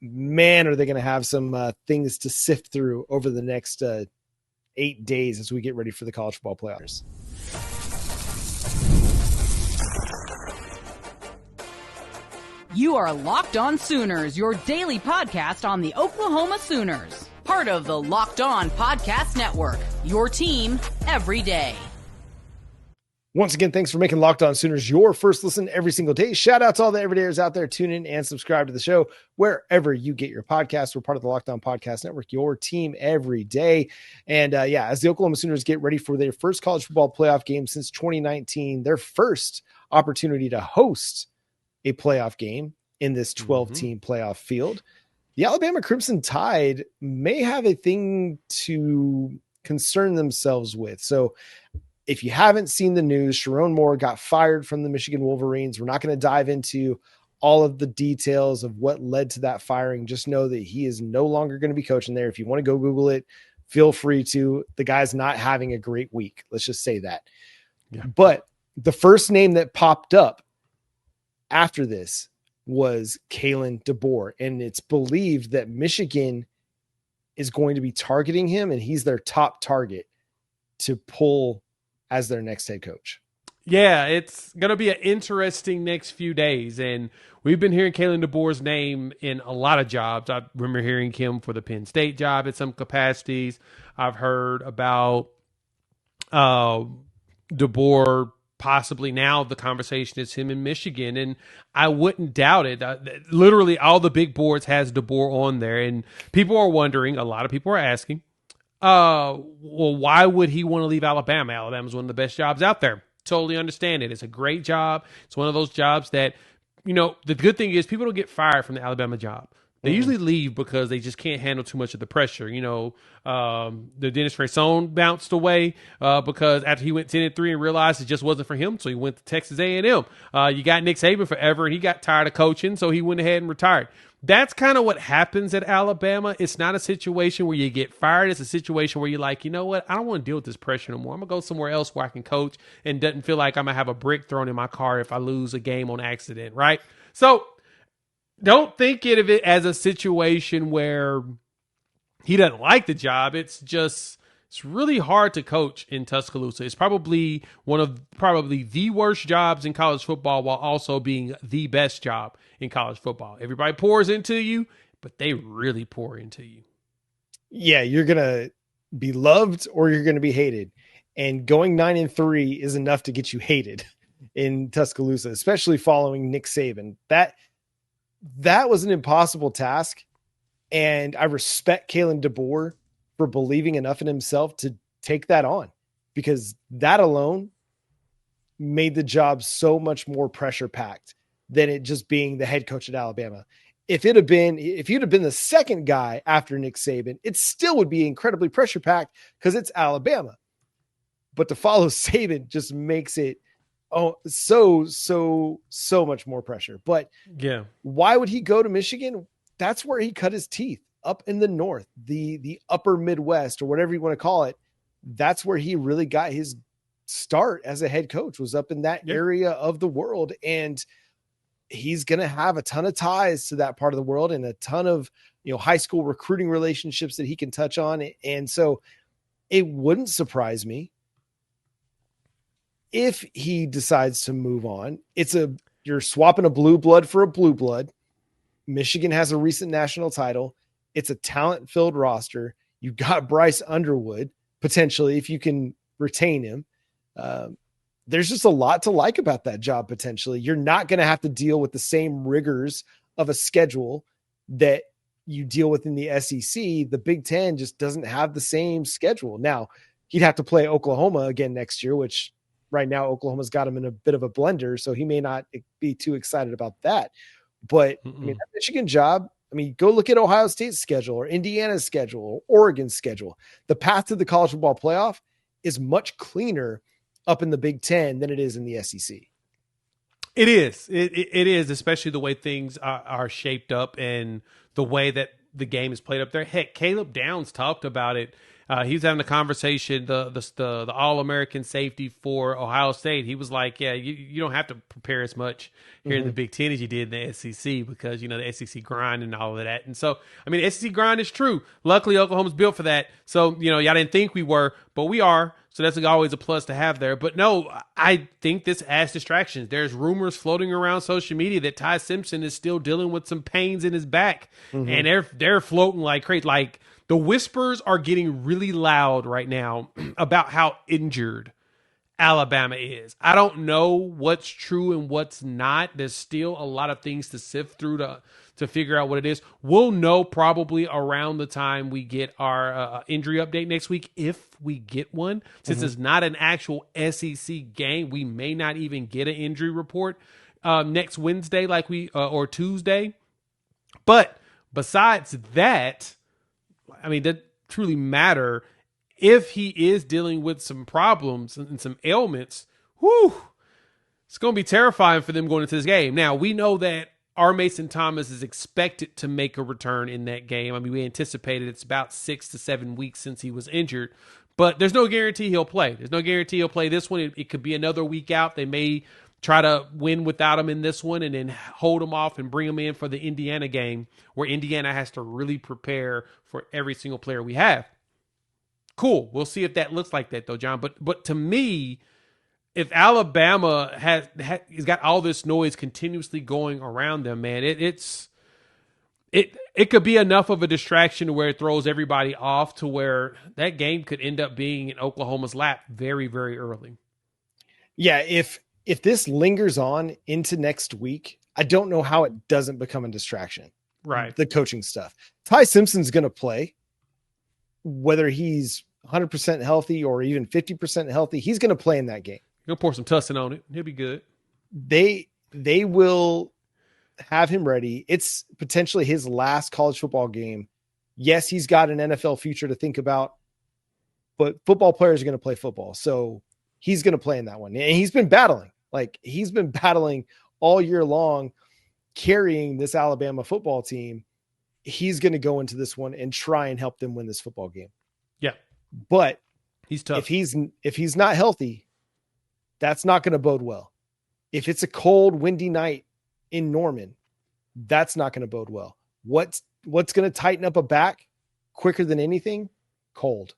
man, are they going to have some things to sift through over the next 8 days as we get ready for the college football playoffs. You are Locked On Sooners, your daily podcast on the Oklahoma Sooners. Part of the Locked On Podcast Network, your team every day. Once again, thanks for making Locked On Sooners your first listen every single day. Shout out to all the everydayers out there. Tune in and subscribe to the show wherever you get your podcasts. We're part of the Locked On Podcast Network, your team every day. And as the Oklahoma Sooners get ready for their first college football playoff game since 2019, their first opportunity to host a playoff game in this 12-team playoff field, the Alabama Crimson Tide may have a thing to concern themselves with. So if you haven't seen the news, Sharon Moore got fired from the Michigan Wolverines. We're not going to dive into all of the details of what led to that firing. Just know that he is no longer going to be coaching there. If you want to go Google it, feel free to. The guy's not having a great week. Let's just say that. Yeah. But the first name that popped up after this was Kalen DeBoer, and it's believed that Michigan is going to be targeting him, and he's their top target to pull as their next head coach. Yeah, it's going to be an interesting next few days, and we've been hearing Kalen DeBoer's name in a lot of jobs. I remember hearing him for the Penn State job at some capacities. I've heard about DeBoer. Possibly now the conversation is him in Michigan, and I wouldn't doubt it. Literally all the big boards has DeBoer on there, and people are wondering, a lot of people are asking, well, why would he want to leave Alabama? Alabama's one of the best jobs out there. Totally understand it. It's a great job. It's one of those jobs that, the good thing is people don't get fired from the Alabama job. They usually leave because they just can't handle too much of the pressure. The Dennis Frayson bounced away because after he went 10-3 and realized it just wasn't for him, so he went to Texas A&M. You got Nick Saban forever, and he got tired of coaching, so he went ahead and retired. That's kind of what happens at Alabama. It's not a situation where you get fired. It's a situation where you're like, you know what? I don't want to deal with this pressure no more. I'm going to go somewhere else where I can coach and doesn't feel like I'm going to have a brick thrown in my car if I lose a game on accident, right? So don't think of it as a situation where he doesn't like the job. It's really hard to coach in Tuscaloosa. It's probably one of the worst jobs in college football while also being the best job in college football. Everybody pours into you, but they really pour into you. Yeah, you're going to be loved or you're going to be hated. And going 9-3 is enough to get you hated in Tuscaloosa, especially following Nick Saban. That was an impossible task, and I respect Kalen DeBoer for believing enough in himself to take that on, because that alone made the job so much more pressure-packed than it just being the head coach at Alabama. If you'd have been the second guy after Nick Saban, it still would be incredibly pressure-packed because it's Alabama. But to follow Saban just makes it so much more pressure. But yeah, why would he go to Michigan? That's where he cut his teeth, up in the north, the upper Midwest, or whatever you want to call it. That's where he really got his start as a head coach, was up in that area of the world. And he's going to have a ton of ties to that part of the world and a ton of, high school recruiting relationships that he can touch on. And so it wouldn't surprise me if he decides to move on. You're swapping a blue blood for a blue blood. Michigan has a recent national title. It's a talent-filled roster. You've got Bryce Underwood, potentially, if you can retain him. There's just a lot to like about that job, potentially. You're not going to have to deal with the same rigors of a schedule that you deal with in the SEC. The Big Ten just doesn't have the same schedule. Now, he'd have to play Oklahoma again next year, which right now Oklahoma's got him in a bit of a blender, so he may not be too excited about that. But that Michigan job, go look at Ohio State's schedule or Indiana's schedule or Oregon's schedule. The path to the college football playoff is much cleaner up in the Big Ten than it is in the SEC. It is. It is, especially the way things are shaped up and the way that the game is played up there. Heck, Caleb Downs talked about it He was having a conversation, the All-American safety for Ohio State. He was like, yeah, you don't have to prepare as much here in the Big Ten as you did in the SEC because, the SEC grind and all of that. And so, I mean, SEC grind is true. Luckily, Oklahoma's built for that. So, y'all didn't think we were, but we are. So that's always a plus to have there. But no, I think this adds distractions. There's rumors floating around social media that Ty Simpson is still dealing with some pains in his back. And they're floating like crazy. Like, the whispers are getting really loud right now about how injured Alabama is. I don't know what's true and what's not. There's still a lot of things to sift through to figure out what it is. We'll know probably around the time we get our injury update next week, if we get one. Since it's not an actual SEC game, we may not even get an injury report next Wednesday or Tuesday. But besides that, I mean, that truly matter. If he is dealing with some problems and some ailments, it's going to be terrifying for them going into this game. Now, we know that R. Mason Thomas is expected to make a return in that game. I mean, we anticipated it's about 6 to 7 weeks since he was injured, but there's no guarantee he'll play. There's no guarantee he'll play this one. It could be another week out. They may try to win without him in this one and then hold him off and bring him in for the Indiana game, where Indiana has to really prepare for every single player we have. Cool. We'll see if that looks like that, though, John. But to me, if Alabama has got all this noise continuously going around them, man, it could be enough of a distraction to where it throws everybody off, to where that game could end up being in Oklahoma's lap very, very early. Yeah, if this lingers on into next week, I don't know how it doesn't become a distraction. Right. The coaching stuff. Ty Simpson's going to play, whether he's 100% healthy or even 50% healthy. He's going to play in that game. He'll pour some tussin on it. He'll be good. They will have him ready. It's potentially his last college football game. Yes, he's got an NFL future to think about, but football players are going to play football. So he's going to play in that one. And he's been battling. He's been battling all year long, carrying this Alabama football team. He's going to go into this one and try and help them win this football game. Yeah. But he's tough. If he's not healthy, that's not going to bode well. If it's a cold, windy night in Norman, that's not going to bode well. What's going to tighten up a back quicker than anything? Cold.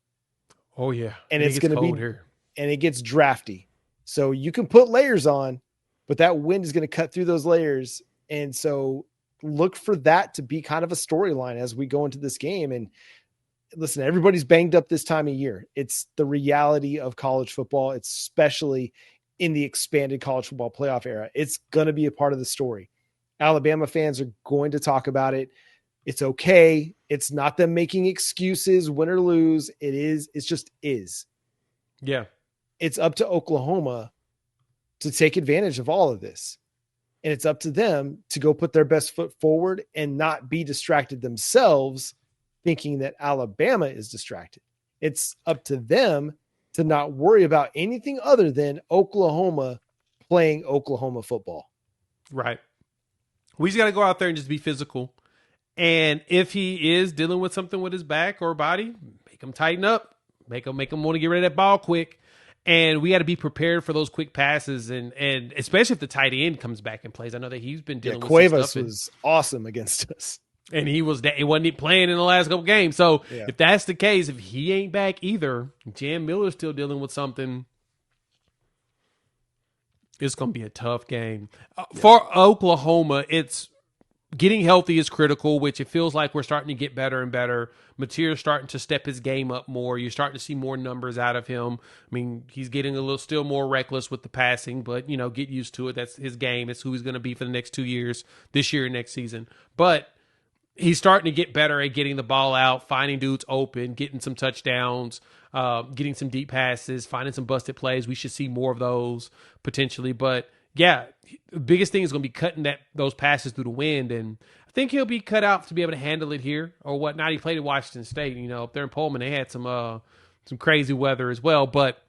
Oh yeah. And it's going to be here. And it gets drafty. So you can put layers on, but that wind is going to cut through those layers. And so look for that to be kind of a storyline as we go into this game. And listen, everybody's banged up this time of year. It's the reality of college football. It's especially in the expanded college football playoff era. It's going to be a part of the story. Alabama fans are going to talk about it. It's okay. It's not them making excuses, win or lose. It just is. Yeah. It's up to Oklahoma to take advantage of all of this. And it's up to them to go put their best foot forward and not be distracted themselves, thinking that Alabama is distracted. It's up to them to not worry about anything other than Oklahoma playing Oklahoma football. Right. We just got to go out there and just be physical. And if he is dealing with something with his back or body, make him tighten up, make him want to get rid of that ball quick. And we got to be prepared for those quick passes, and especially if the tight end comes back and plays. I know that he's been dealing with Cuevas stuff was awesome against us. And he wasn't playing in the last couple games. So if that's the case, if he ain't back either, Jan Miller's still dealing with something. It's going to be a tough game. For Oklahoma, it's getting healthy is critical, which it feels like we're starting to get better and better. Material's starting to step his game up more. You're starting to see more numbers out of him. I mean, he's getting a little still more reckless with the passing, but, get used to it. That's his game. It's who he's going to be for the next 2 years, this year and next season. But he's starting to get better at getting the ball out, finding dudes open, getting some touchdowns, getting some deep passes, finding some busted plays. We should see more of those potentially. But, yeah, the biggest thing is going to be cutting those passes through the wind. And I think he'll be cut out to be able to handle it here or whatnot. He played at Washington State. Up there in Pullman, they had some crazy weather as well. But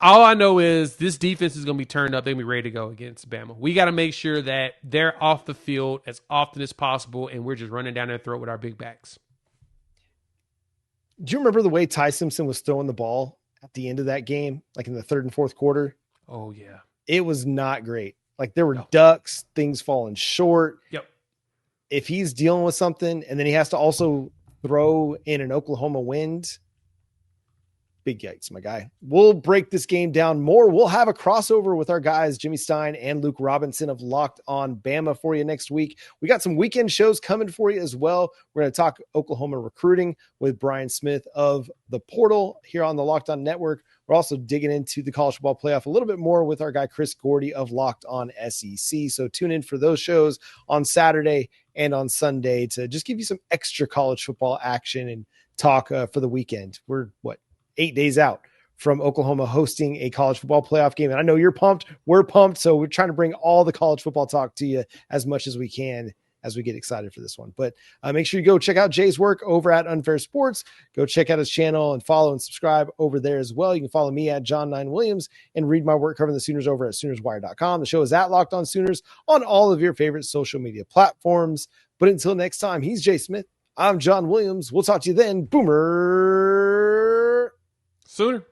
all I know is this defense is going to be turned up. They're going to be ready to go against Bama. We got to make sure that they're off the field as often as possible, and we're just running down their throat with our big backs. Do you remember the way Ty Simpson was throwing the ball at the end of that game, like in the third and fourth quarter? Oh, yeah. It was not great. Like there were ducks, things falling short. Yep. If he's dealing with something and then he has to also throw in an Oklahoma wind, big yikes, my guy. We'll break this game down more. We'll have a crossover with our guys, Jimmy Stein and Luke Robinson of Locked on Bama for you next week. We got some weekend shows coming for you as well. We're going to talk Oklahoma recruiting with Brian Smith of The Portal here on the Locked on Network. We're also digging into the college football playoff a little bit more with our guy, Chris Gordy of Locked on SEC. So tune in for those shows on Saturday and on Sunday to just give you some extra college football action and talk for the weekend. We're 8 days out from Oklahoma hosting a college football playoff game. And I know you're pumped. We're pumped. So we're trying to bring all the college football talk to you as much as we can as we get excited for this one. But make sure you go check out Jay's work over at Unfair Sports. Go check out his channel and follow and subscribe over there as well. You can follow me at John9Williams and read my work covering the Sooners over at SoonersWire.com. The show is at Locked on Sooners on all of your favorite social media platforms. But until next time, he's Jay Smith. I'm John Williams. We'll talk to you then. Boomer Sooner.